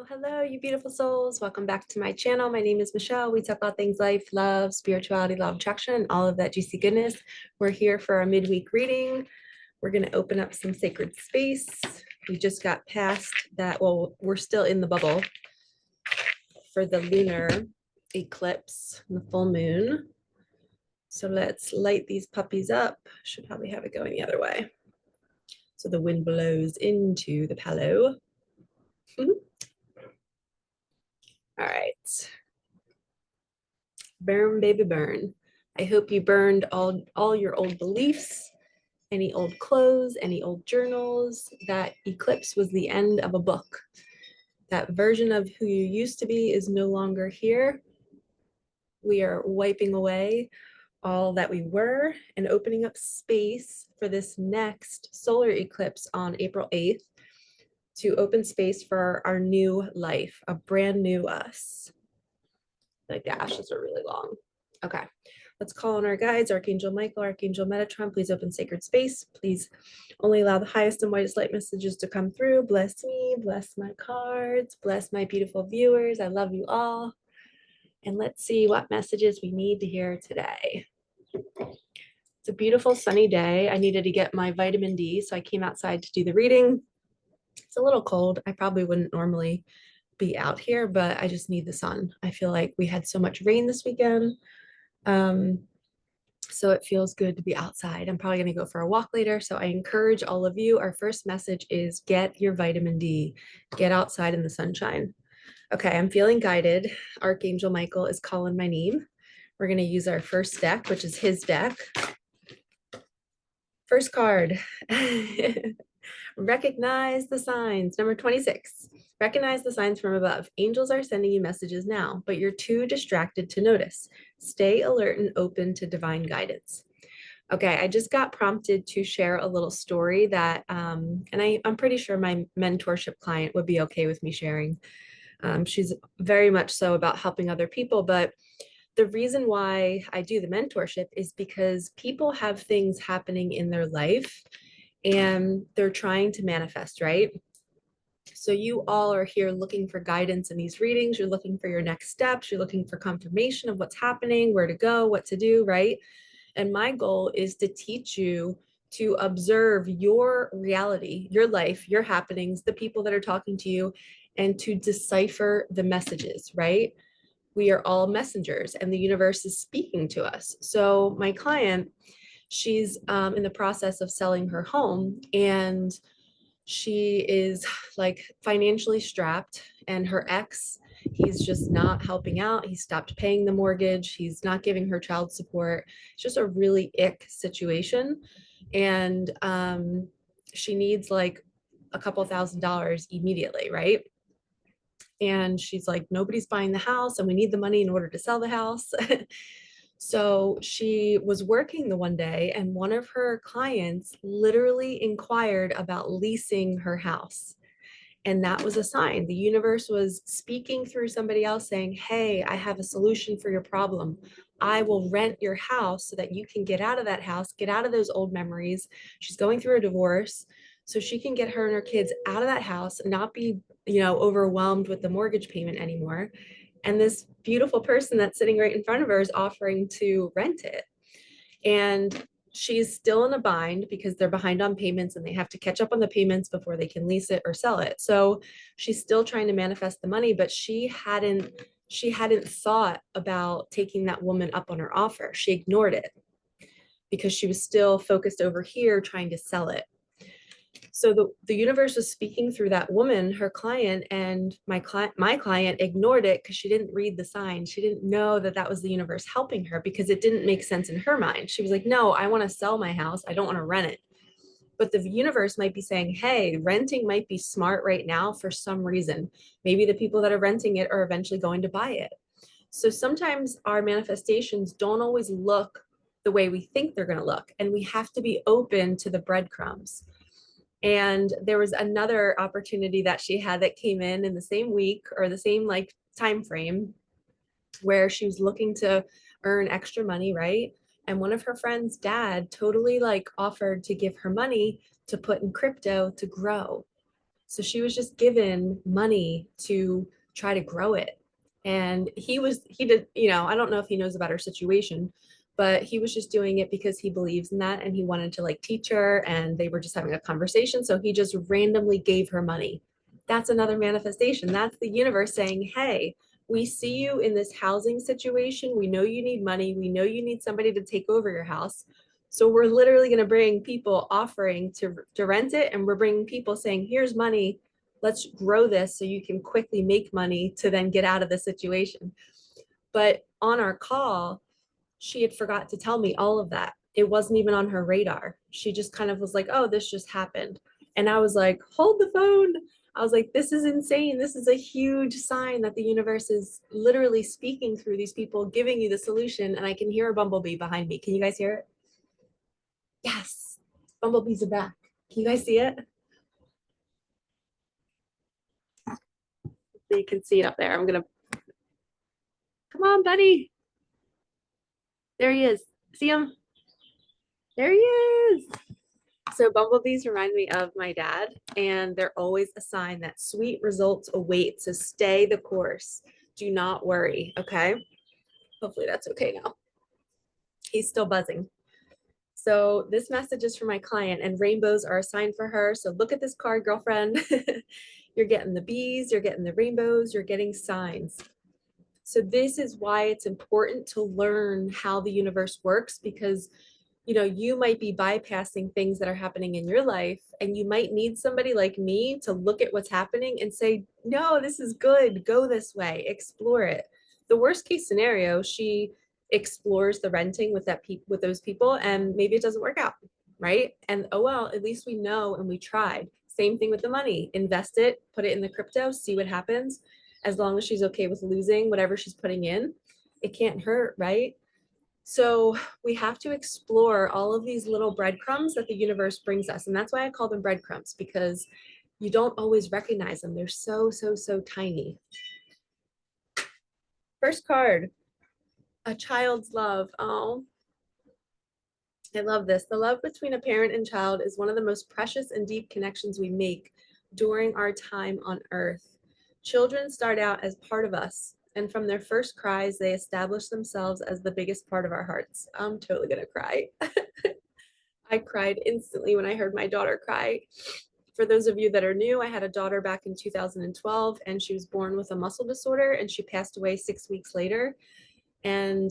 Hello, you beautiful souls. Welcome back to my channel. My name is Michelle. We talk about things life, love, spirituality, law of attraction, and all of that juicy goodness. We're here for our midweek reading. We're going to open up some sacred space. We just got past that. Well, we're still in the bubble for the lunar eclipse, the full moon. So let's light these puppies up. Should probably have it going the other way. So the wind blows into the pillow. All right. Burn, baby, burn. I hope you burned all your old beliefs, any old clothes, any old journals. That eclipse was the end of a book. That version of who you used to be is no longer here. We are wiping away all that we were and opening up space for this next solar eclipse on April 8th to open space for our new life, a brand new us. Like the ashes are really long. Okay, let's call on our guides, Archangel Michael, Archangel Metatron. Please open sacred space. Please only allow the highest and whitest light messages to come through. Bless me, bless my cards, bless my beautiful viewers. I love you all. And let's see what messages we need to hear today. It's a beautiful sunny day. I needed to get my vitamin D, so I came outside to do the reading. It's a little cold. I probably wouldn't normally be out here, but I just need the sun. I feel like we had so much rain this weekend. So it feels good to be outside. I'm probably going to go for a walk later. So I encourage all of you. Our first message is get your vitamin D, get outside in the sunshine. Okay, I'm feeling guided. Archangel Michael is calling my name. We're going to use our first deck, which is his deck. First card. Recognize the signs. Number 26. Recognize the signs from above. Angels are sending you messages now, but you're too distracted to notice. Stay alert and open to divine guidance. Okay, I just got prompted to share a little story that, and I'm pretty sure my mentorship client would be okay with me sharing. She's very much so about helping other people, but the reason why I do the mentorship is because people have things happening in their life and they're trying to manifest, right? So you all are here looking for guidance in these readings. You're looking for your next steps. You're looking for confirmation of what's happening, where to go, what to do, right? And my goal is to teach you to observe your reality, your life, your happenings, the people that are talking to you, and to decipher the messages, right? We are all messengers and the universe is speaking to us. So my client, she's in the process of selling her home, and she is like financially strapped, and her ex, he's just not helping out. He stopped paying the mortgage. He's not giving her child support. It's just a really ick situation. And she needs like a couple $1,000s immediately, right? And she's like, nobody's buying the house and we need the money in order to sell the house. So she was working the one day, and one of her clients literally inquired about leasing her house. And that was a sign. The universe was speaking through somebody else saying, hey, I have a solution for your problem. I will rent your house so that you can get out of that house, get out of those old memories. She's going through a divorce, so she can get her and her kids out of that house and not be, overwhelmed with the mortgage payment anymore. And this beautiful person that's sitting right in front of her is offering to rent it. And she's still in a bind because they're behind on payments and they have to catch up on the payments before they can lease it or sell it. So she's still trying to manifest the money, but she hadn't thought about taking that woman up on her offer. She ignored it because she was still focused over here trying to sell it. So the universe was speaking through that woman, her client, and my client ignored it because she didn't read the signs. She didn't know that that was the universe helping her because it didn't make sense in her mind. She was like, no, I want to sell my house. I don't want to rent it. But the universe might be saying, hey, renting might be smart right now for some reason. Maybe the people that are renting it are eventually going to buy it. So sometimes our manifestations don't always look the way we think they're going to look, and we have to be open to the breadcrumbs. And there was another opportunity that she had that came in the same week or the same like time frame where she was looking to earn extra money, right? And one of her friends' dad totally like offered to give her money to put in crypto to grow. So she was just given money to try to grow it. And he did, I don't know if he knows about her situation, but he was just doing it because he believes in that and he wanted to like teach her and they were just having a conversation. So he just randomly gave her money. That's another manifestation. That's the universe saying, hey, we see you in this housing situation. We know you need money. We know you need somebody to take over your house. So we're literally going to bring people offering to rent it. And we're bringing people saying, here's money. Let's grow this so you can quickly make money to then get out of the situation. But on our call, she had forgot to tell me all of that. It wasn't even on her radar. She just kind of was like, oh, this just happened. And I was like, hold the phone. I was like, this is insane. This is a huge sign that the universe is literally speaking through these people, giving you the solution. And I can hear a bumblebee behind me. Can you guys hear it? Yes. Bumblebees are back. Can you guys see it? So you can see it up there. I'm going to, come on, buddy. There he is. See him? There he is. So bumblebees remind me of my dad, and they're always a sign that sweet results await. So stay the course. Do not worry. Okay. Hopefully that's okay now. He's still buzzing. So this message is for my client, and rainbows are a sign for her. So look at this card, girlfriend. You're getting the bees, you're getting the rainbows, you're getting signs. So this is why it's important to learn how the universe works, because you might be bypassing things that are happening in your life, and you might need somebody like me to look at what's happening and say, no, this is good, go this way, explore it. The worst case scenario, she explores the renting with with those people, and maybe it doesn't work out, right? And oh well, at least we know and we tried. Same thing with the money. Invest it, put it in the crypto, see what happens. As long as she's okay with losing whatever she's putting in, it can't hurt, right? So we have to explore all of these little breadcrumbs that the universe brings us. And that's why I call them breadcrumbs, because you don't always recognize them. They're so, so, so tiny. First card, a child's love. Oh, I love this. The love between a parent and child is one of the most precious and deep connections we make during our time on earth. Children start out as part of us, and from their first cries, they establish themselves as the biggest part of our hearts. I'm totally gonna cry. I cried instantly when I heard my daughter cry. For those of you that are new, I had a daughter back in 2012, and she was born with a muscle disorder, and she passed away 6 weeks later. And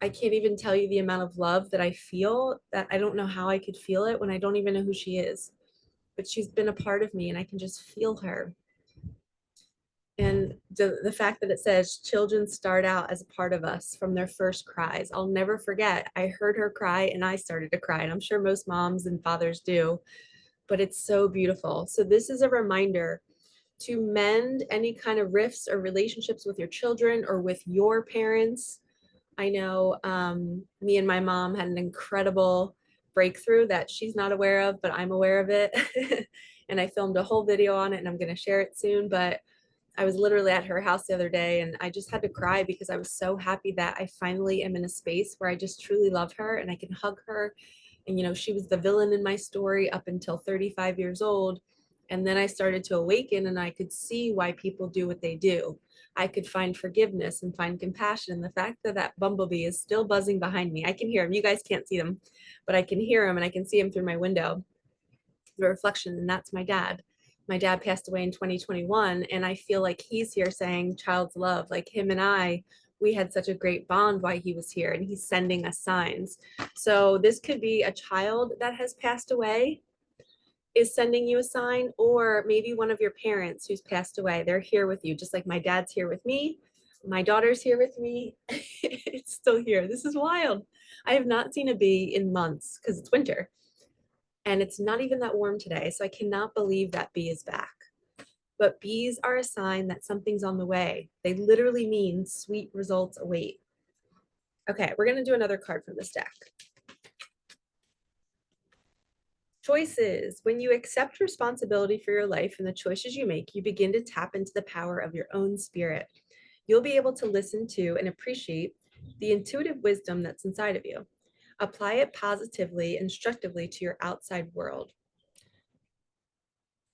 I can't even tell you the amount of love that I feel, that I don't know how I could feel it when I don't even know who she is. But she's been a part of me, and I can just feel her. And the fact that it says children start out as a part of us from their first cries, I'll never forget. I heard her cry and I started to cry, and I'm sure most moms and fathers do, but it's so beautiful. So this is a reminder to mend any kind of rifts or relationships with your children or with your parents. I know me and my mom had an incredible breakthrough that she's not aware of, but I'm aware of it. And I filmed a whole video on it, and I'm going to share it soon. But I was literally at her house the other day, and I just had to cry because I was so happy that I finally am in a space where I just truly love her and I can hug her. And, she was the villain in my story up until 35 years old. And then I started to awaken, and I could see why people do what they do. I could find forgiveness and find compassion. And the fact that that bumblebee is still buzzing behind me, I can hear him. You guys can't see them, but I can hear him, and I can see him through my window, the reflection. And that's my dad. My dad passed away in 2021, and I feel like he's here saying child's love. Like him and I, we had such a great bond while he was here, and he's sending us signs. So this could be a child that has passed away is sending you a sign, or maybe one of your parents who's passed away. They're here with you, just like my dad's here with me. My daughter's here with me. It's still here. This is wild. I have not seen a bee in months because it's winter. And it's not even that warm today. So I cannot believe that bee is back. But bees are a sign that something's on the way. They literally mean sweet results await. Okay, we're going to do another card from this deck. Choices. When you accept responsibility for your life and the choices you make, you begin to tap into the power of your own spirit. You'll be able to listen to and appreciate the intuitive wisdom that's inside of you. Apply it positively and constructively to your outside world.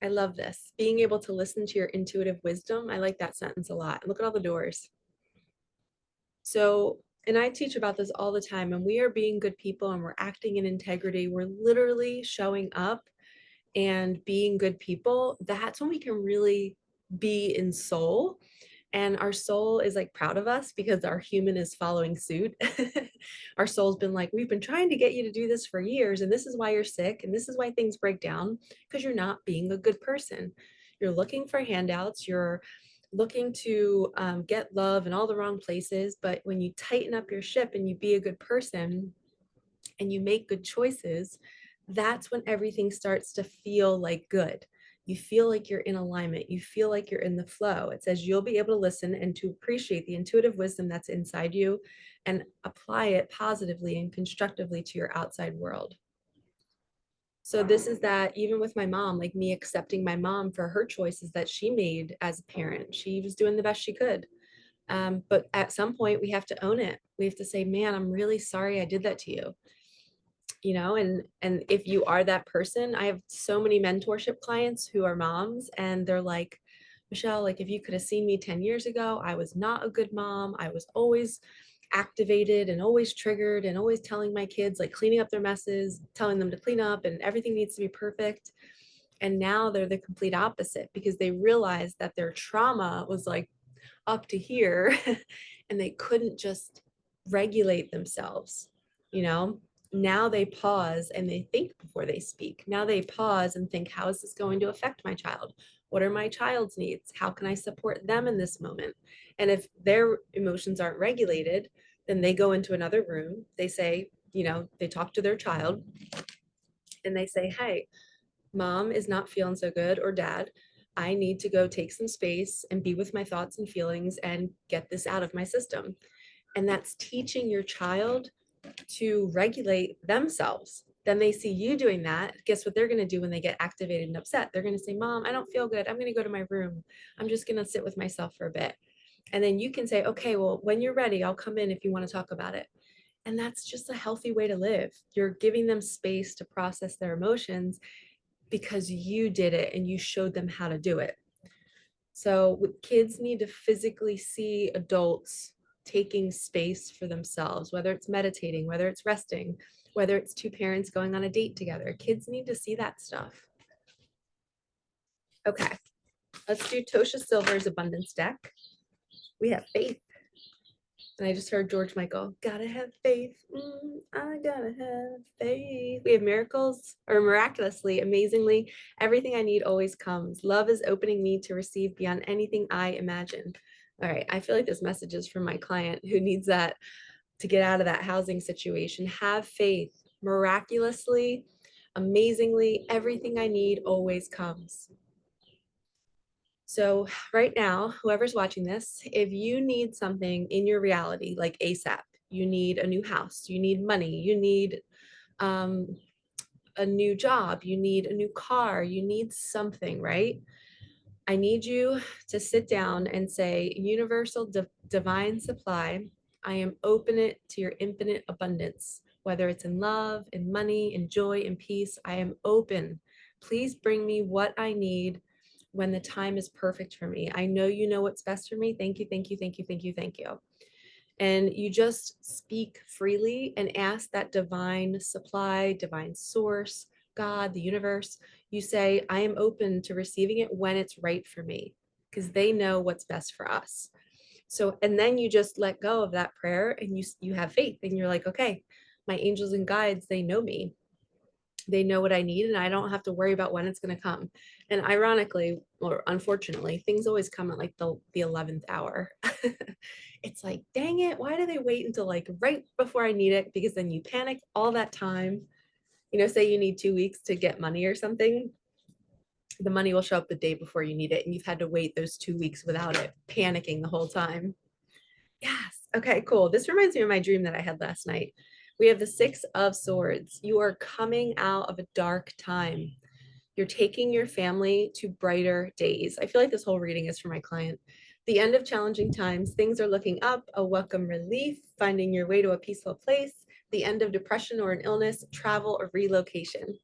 I love this. Being able to listen to your intuitive wisdom. I like that sentence a lot. Look at all the doors. So, and I teach about this all the time, and we are being good people and we're acting in integrity. We're literally showing up and being good people. That's when we can really be in soul. And our soul is like proud of us because our human is following suit. Our soul's been like, we've been trying to get you to do this for years, and this is why you're sick, and this is why things break down, because you're not being a good person. You're looking for handouts, you're looking to get love in all the wrong places. But when you tighten up your ship and you be a good person and you make good choices, that's when everything starts to feel like good. You feel like you're in alignment. You feel like you're in the flow. It says you'll be able to listen and to appreciate the intuitive wisdom that's inside you and apply it positively and constructively to your outside world. So this is that even with my mom, like me accepting my mom for her choices that she made as a parent. She was doing the best she could. But at some point we have to own it. We have to say, man, I'm really sorry I did that to you. You know, and if you are that person, I have so many mentorship clients who are moms and they're like, Michelle, like if you could have seen me 10 years ago, I was not a good mom. I was always activated and always triggered and always telling my kids, like cleaning up their messes, telling them to clean up and everything needs to be perfect. And now they're the complete opposite because they realized that their trauma was like up to here and they couldn't just regulate themselves, you know. Now they pause and they think before they speak. Now they pause and think, how is this going to affect my child? What are my child's needs? How can I support them in this moment? And if their emotions aren't regulated, then they go into another room, they say, you know, they talk to their child and they say, hey, mom is not feeling so good, or dad, I need to go take some space and be with my thoughts and feelings and get this out of my system. And that's teaching your child to regulate themselves. Then they see you doing that. Guess what they're going to do when they get activated and upset? They're going to say, Mom, I don't feel good. I'm going to go to my room. I'm just going to sit with myself for a bit. And then you can say, okay, well, when you're ready, I'll come in if you want to talk about it. And that's just a healthy way to live. You're giving them space to process their emotions because you did it and you showed them how to do it. So kids need to physically see adults taking space for themselves, whether it's meditating, whether it's resting, whether it's two parents going on a date together. Kids need to see that stuff. Okay, let's do Tosha Silver's abundance deck. We have faith. And I just heard George Michael, gotta have faith. I gotta have faith. We have miracles, or miraculously, amazingly, everything I need always comes. Love is opening me to receive beyond anything I imagine. All right, I feel like this message is from my client who needs that to get out of that housing situation. Have faith. Miraculously, amazingly, everything I need always comes. So right now, whoever's watching this, if you need something in your reality, like ASAP, you need a new house, you need money, you need um, a new job, you need a new car, you need something, right? I need you to sit down and say, universal divine supply, I am open it to your infinite abundance, whether it's in love, in money, in joy, in peace, I am open. Please bring me what I need when the time is perfect for me. I know you know what's best for me. Thank you, thank you, thank you, thank you, thank you. And you just speak freely and ask that divine supply, divine source, God, the universe. You say, I am open to receiving it when it's right for me, because they know what's best for us. So, and then you just let go of that prayer and you have faith and you're like, okay, my angels and guides, they know me. They know what I need and I don't have to worry about when it's going to come. And ironically, or unfortunately, things always come at like the 11th hour. It's like, dang it, why do they wait until like right before I need it? Because then you panic all that time. You know, say you need 2 weeks to get money or something. The money will show up the day before you need it. And you've had to wait those 2 weeks without it, panicking the whole time. Yes. Okay, cool. This reminds me of my dream that I had last night. We have the Six of Swords. You are coming out of a dark time. You're taking your family to brighter days. I feel like this whole reading is for my client. The end of challenging times, things are looking up, a welcome relief, finding your way to a peaceful place, the end of depression or an illness, travel or relocation.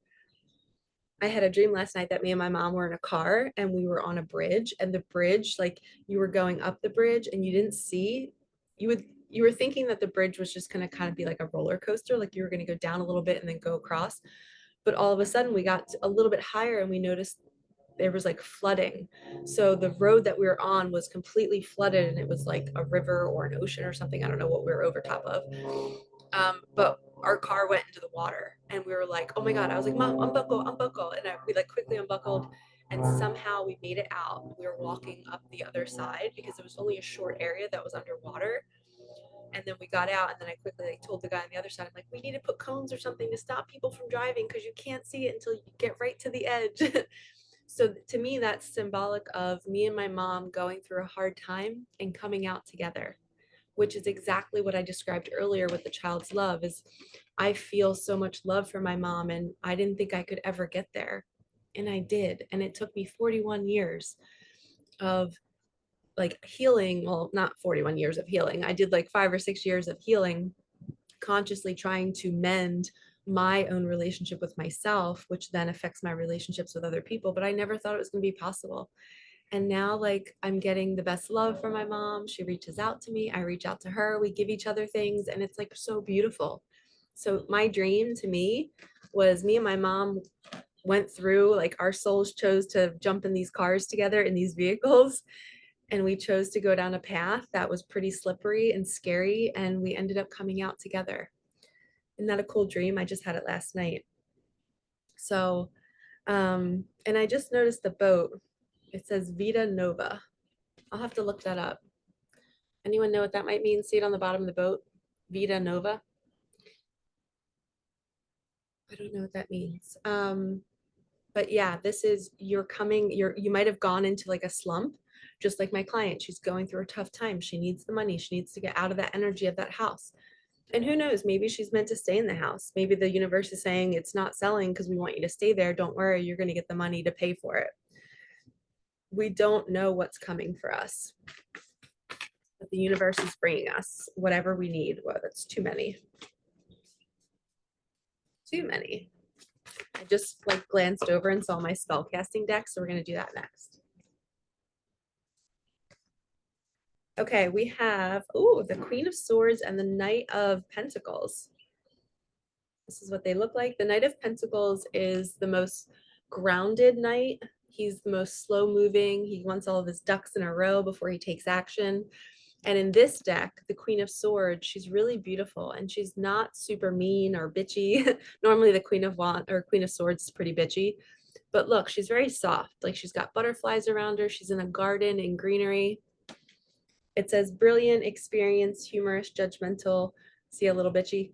I had a dream last night that me and my mom were in a car and we were on a bridge, and the bridge, like you were going up the bridge and you didn't see, you were thinking that the bridge was just going to kind of be like a roller coaster, like you were going to go down a little bit and then go across. But all of a sudden we got a little bit higher and we noticed there was like flooding. So the road that we were on was completely flooded, and it was like a river or an ocean or something. I don't know what we were over top of. But our car went into the water and we were like, oh my God. I was like, Mom, unbuckle, unbuckle. And we like quickly unbuckled, and somehow we made it out. We were walking up the other side because it was only a short area that was underwater. And then we got out, and then I quickly like told the guy on the other side, I'm like, we need to put cones or something to stop people from driving because you can't see it until you get right to the edge. So to me, that's symbolic of me and my mom going through a hard time and coming out together, which is exactly what I described earlier with the child's love. Is I feel so much love for my mom, and I didn't think I could ever get there. And I did. And it took me 41 years of like healing. Well, not 41 years of healing. I did like 5 or 6 years of healing, consciously trying to mend my own relationship with myself, which then affects my relationships with other people. But I never thought it was going to be possible. And now, like, I'm getting the best love from my mom. She reaches out to me, I reach out to her, we give each other things, and it's like so beautiful. So my dream to me was me and my mom went through, like, our souls chose to jump in these cars together in these vehicles, and we chose to go down a path that was pretty slippery and scary, and we ended up coming out together. Isn't that a cool dream? I just had it last night. So and I just noticed the boat, it says Vita Nova. I'll have to look that up. Anyone know what that might mean? See it on the bottom of the boat? Vita Nova. I don't know what that means. But yeah, this is, you're coming, you might have gone into like a slump, just like my client. She's going through a tough time. She needs the money. She needs to get out of that energy of that house. And who knows, maybe she's meant to stay in the house. Maybe the universe is saying it's not selling because we want you to stay there. Don't worry, you're going to get the money to pay for it. We don't know what's coming for us, but the universe is bringing us whatever we need. Well, that's too many. Too many. I just like glanced over and saw my spell casting deck, so we're going to do that next. Okay, we have, oh, the Queen of Swords and the Knight of Pentacles. This is what they look like. The Knight of Pentacles is the most grounded knight. He's the most slow moving. He wants all of his ducks in a row before he takes action. And in this deck, the Queen of Swords, she's really beautiful, and she's not super mean or bitchy. Normally the Queen of Swords is pretty bitchy. But look, she's very soft. Like, she's got butterflies around her. She's in a garden in greenery. It says brilliant, experienced, humorous, judgmental. See, a little bitchy.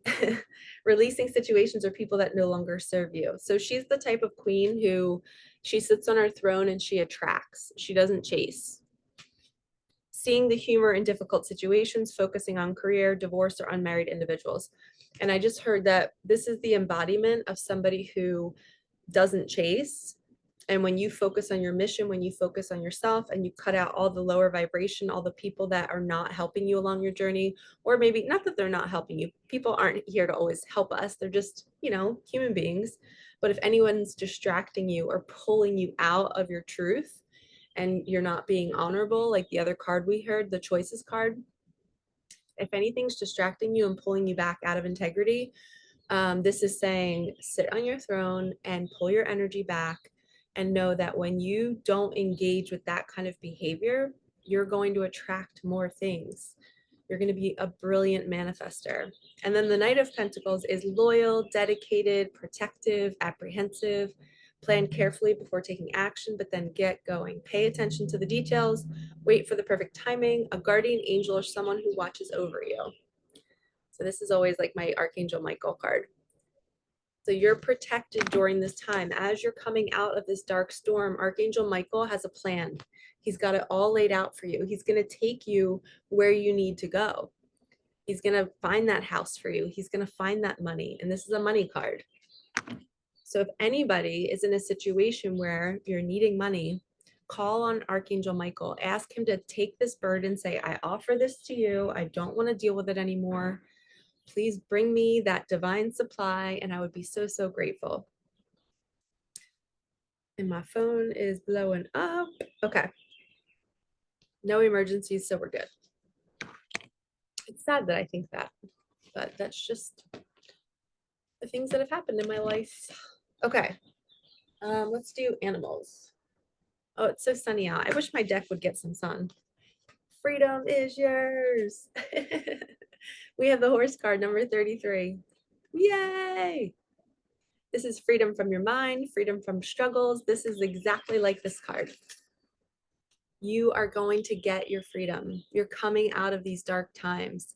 Releasing situations or people that no longer serve you. So she's the type of queen who, she sits on her throne and she attracts. She doesn't chase. Seeing the humor in difficult situations, focusing on career, divorce, or unmarried individuals. And I just heard that this is the embodiment of somebody who doesn't chase. And when you focus on your mission, when you focus on yourself and you cut out all the lower vibration, all the people that are not helping you along your journey, or maybe not that they're not helping you, people aren't here to always help us. They're just, you know, human beings. But if anyone's distracting you or pulling you out of your truth and you're not being honorable, like the other card we heard, the choices card, if anything's distracting you and pulling you back out of integrity, this is saying sit on your throne and pull your energy back, and know that when you don't engage with that kind of behavior, you're going to attract more things. You're going to be a brilliant manifester. And then the Knight of Pentacles is loyal, dedicated, protective, apprehensive, plan carefully before taking action, but then get going. Pay attention to the details, wait for the perfect timing, a guardian angel or someone who watches over you. So this is always like my Archangel Michael card. So you're protected during this time. As you're coming out of this dark storm, Archangel Michael has a plan. He's got it all laid out for you. He's going to take you where you need to go. He's going to find that house for you. He's going to find that money. And this is a money card. So if anybody is in a situation where you're needing money, call on Archangel Michael. Ask him to take this burden. Say, I offer this to you. I don't want to deal with it anymore. Please bring me that divine supply, and I would be so, so grateful. And my phone is blowing up. Okay. No emergencies, so we're good. It's sad that I think that, but that's just the things that have happened in my life. Okay. Let's do animals. Oh, it's so sunny out. I wish my deck would get some sun. Freedom is yours. We have the horse card, number 33. Yay! This is freedom from your mind, freedom from struggles. This is exactly like this card. You are going to get your freedom. You're coming out of these dark times.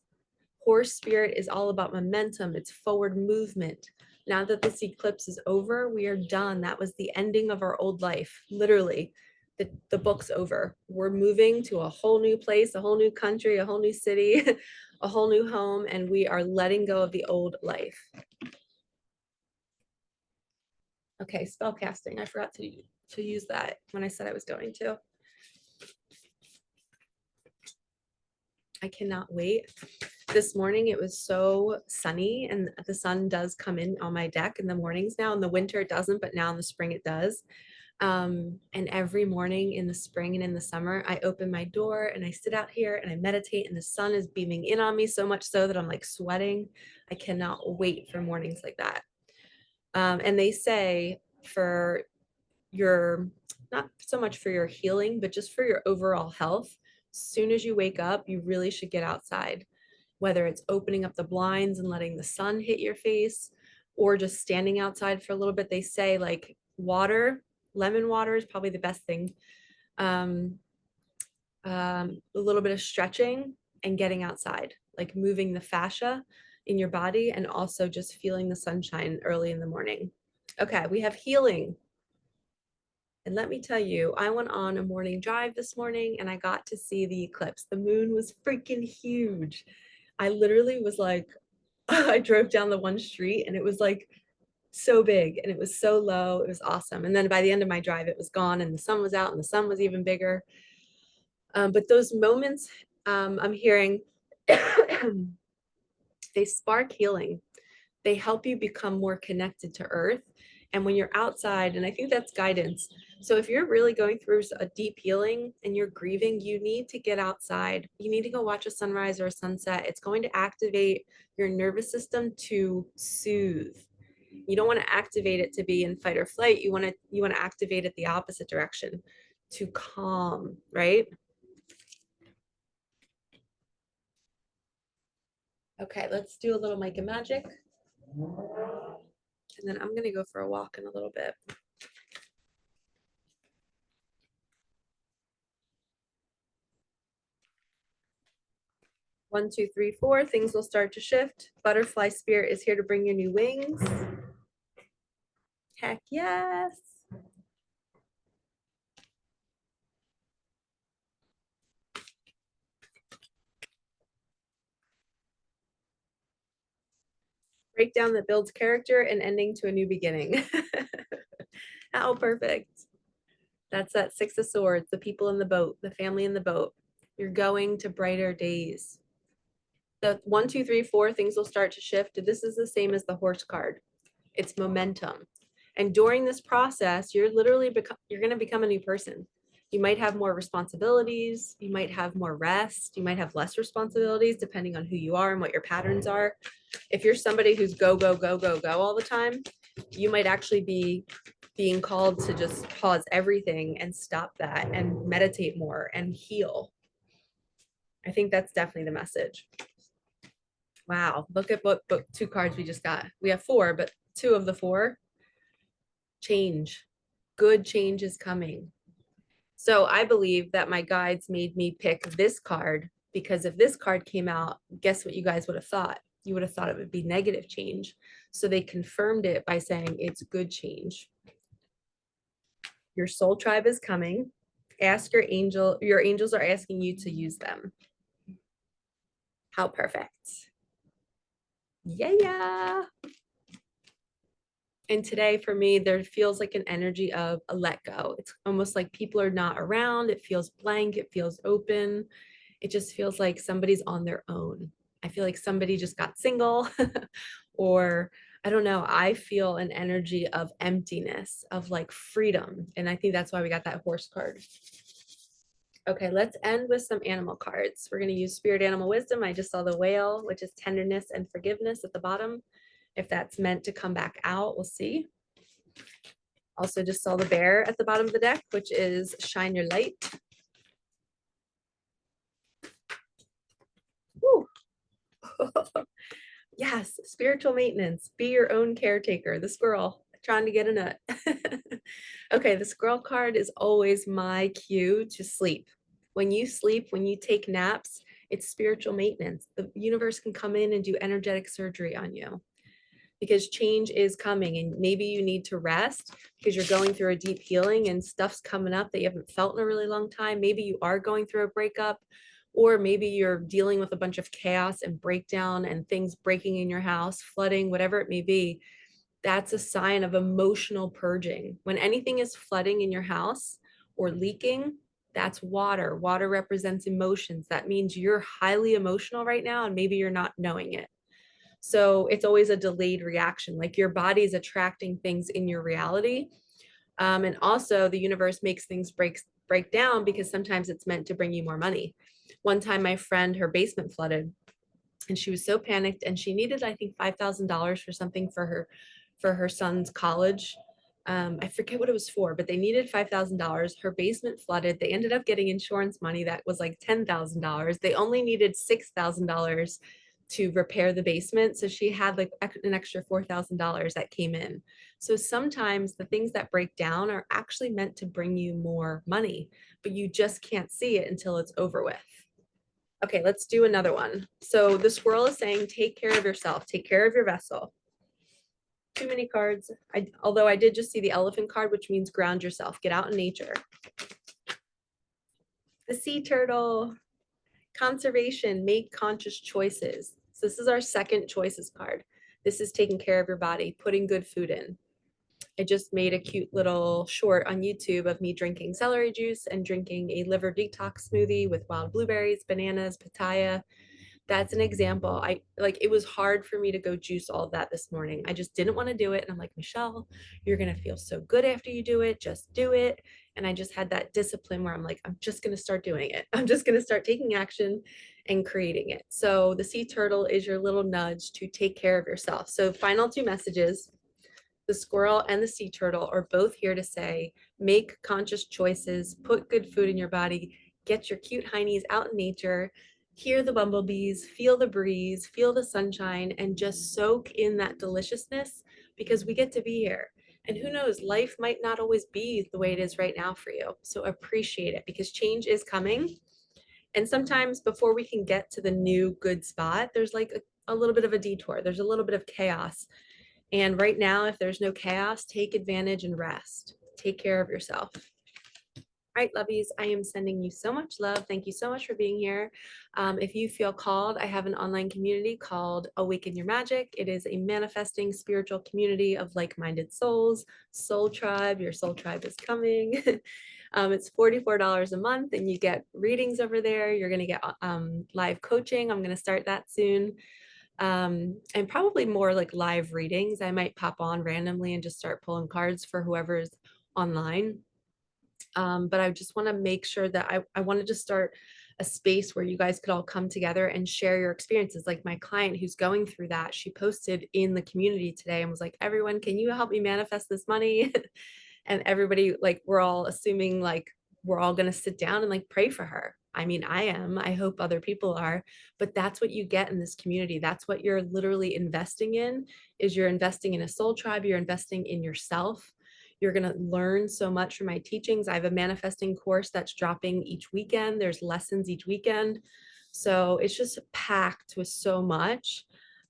Horse spirit is all about momentum. It's forward movement. Now that this eclipse is over, we are done. That was the ending of our old life. Literally, the book's over. We're moving to a whole new place, a whole new country, a whole new city, a whole new home, and we are letting go of the old life. Okay, spell casting. I forgot to use that when I said I was going to. I cannot wait. This morning it was so sunny, and the sun does come in on my deck in the mornings now. In the winter it doesn't, but now in the spring it does. And every morning in the spring and in the summer, I open my door and I sit out here and I meditate, and the sun is beaming in on me so much so that I'm like sweating. I cannot wait for mornings like that. And they say for your, not so much for your healing, but just for your overall health, as soon as you wake up, you really should get outside, whether it's opening up the blinds and letting the sun hit your face or just standing outside for a little bit. They say like water, lemon water is probably the best thing. A little bit of stretching and getting outside, like moving the fascia in your body and also just feeling the sunshine early in the morning. Okay, we have healing. And let me tell you, I went on a morning drive this morning and I got to see the eclipse. The moon was freaking huge. I literally was like, I drove down the one street and it was like so big and it was so low. It was awesome. And then by the end of my drive, it was gone and the sun was out and the sun was even bigger. But those moments I'm hearing, they spark healing. They help you become more connected to earth. And when you're outside, and I think that's guidance. So if you're really going through a deep healing and you're grieving, you need to get outside. You need to go watch a sunrise or a sunset. It's going to activate your nervous system to soothe. You don't want to activate it to be in fight or flight. You want to activate it the opposite direction, to calm, right? Okay, let's do a little Micah magic. And then I'm going to go for a walk in a little bit. One, two, three, four, things will start to shift. Butterfly spirit is here to bring you new wings. Heck yes. Breakdown that builds character and ending to a new beginning. How perfect. That's that Six of Swords, the people in the boat, the family in the boat. You're going to brighter days. The 1, 2, 3, 4, things will start to shift. This is the same as the horse card. It's momentum. And during this process, you're literally you're going to become a new person. You might have more responsibilities. You might have more rest. You might have less responsibilities depending on who you are and what your patterns are. If you're somebody who's go, go, go, go, go all the time, you might actually be being called to just pause everything and stop that and meditate more and heal. I think that's definitely the message. Wow, look at what book 2 cards we just got. We have 4, but 2 of the 4. Change. Good change is coming. So I believe that my guides made me pick this card because if this card came out, guess what you guys would have thought? You would have thought it would be negative change. So they confirmed it by saying it's good change. Your soul tribe is coming. Ask your angel. Your angels are asking you to use them. How perfect. Yeah. And today for me, there feels like an energy of a let go. It's almost like people are not around. It feels blank. It feels open. It just feels like somebody's on their own. I feel like somebody just got single or I don't know, I feel an energy of emptiness, of like freedom. And I think that's why we got that horse card. Okay, let's end with some animal cards. We're going to use spirit animal wisdom. I just saw the whale, which is tenderness and forgiveness at the bottom. If that's meant to come back out, we'll see. Also just saw the bear at the bottom of the deck, which is shine your light. Woo. Yes, spiritual maintenance. Be your own caretaker. The squirrel trying to get a nut. Okay, the squirrel card is always my cue to sleep. When you sleep, when you take naps, it's spiritual maintenance. The universe can come in and do energetic surgery on you because change is coming, and maybe you need to rest because you're going through a deep healing and stuff's coming up that you haven't felt in a really long time. Maybe you are going through a breakup, or maybe you're dealing with a bunch of chaos and breakdown and things breaking in your house, flooding, whatever it may be. That's a sign of emotional purging. When anything is flooding in your house or leaking, that's water. Water represents emotions. That means you're highly emotional right now, and maybe you're not knowing it. So it's always a delayed reaction, like your body's attracting things in your reality. And also the universe makes things break down because sometimes it's meant to bring you more money. One time my friend, her basement flooded and she was so panicked, and she needed, I think, $5,000 for something for her son's college. I forget what it was for, but they needed $5,000. Her basement flooded. They ended up getting insurance money that was like $10,000. They only needed $6,000 to repair the basement. So she had like an extra $4,000 that came in. So sometimes the things that break down are actually meant to bring you more money, but you just can't see it until it's over with. Okay, let's do another one. So the squirrel is saying, take care of yourself, take care of your vessel. Too many cards. Although I did just see the elephant card, which means ground yourself, get out in nature. The sea turtle, conservation, make conscious choices. So this is our second choices card. This is taking care of your body, putting good food in. I just made a cute little short on YouTube of me drinking celery juice and drinking a liver detox smoothie with wild blueberries, bananas, pitaya. That's an example. It was hard for me to go juice all of that this morning. I just didn't want to do it. And I'm like, Michelle, you're going to feel so good after you do it. Just do it. And I just had that discipline where I'm like, I'm just going to start doing it. I'm just going to start taking action and creating it. So the sea turtle is your little nudge to take care of yourself. So final two messages. The squirrel and the sea turtle are both here to say, make conscious choices, put good food in your body, get your cute heinies out in nature, hear the bumblebees, feel the breeze, feel the sunshine, and just soak in that deliciousness because we get to be here. And who knows, life might not always be the way it is right now for you. So appreciate it because change is coming. And sometimes before we can get to the new good spot, there's like a little bit of a detour. There's a little bit of chaos. And right now, if there's no chaos, take advantage and rest. Take care of yourself. All right, lovies, I am sending you so much love. Thank you so much for being here. If you feel called, I have an online community called Awaken Your Magic. It is a manifesting spiritual community of like-minded souls. Soul Tribe, your soul tribe is coming. It's $44 a month and you get readings over there. You're going to get live coaching. I'm going to start that soon. And probably more like live readings. I might pop on randomly and just start pulling cards for whoever's online. But I just want to make sure that I wanted to start a space where you guys could all come together and share your experiences. Like my client who's going through that, she posted in the community today and was like, everyone, can you help me manifest this money? And everybody, like, we're all assuming like we're all going to sit down and like pray for her. I mean, I am. I hope other people are, but that's what you get in this community. That's what you're literally investing in, is you're investing in a soul tribe. You're investing in yourself. You're going to learn so much from my teachings. I have a manifesting course that's dropping each weekend. There's lessons each weekend. So it's just packed with so much.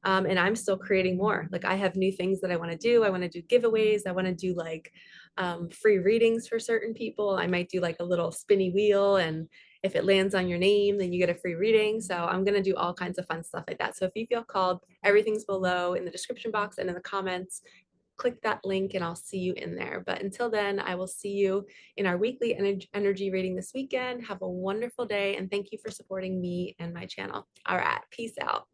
And I'm still creating more. Like I have new things that I want to do. I want to do giveaways. I want to do like free readings for certain people. I might do like a little spinny wheel, and if it lands on your name, then you get a free reading. So I'm going to do all kinds of fun stuff like that. So if you feel called, everything's below in the description box and in the comments. Click that link and I'll see you in there. But until then, I will see you in our weekly energy reading this weekend. Have a wonderful day and thank you for supporting me and my channel. All right, peace out.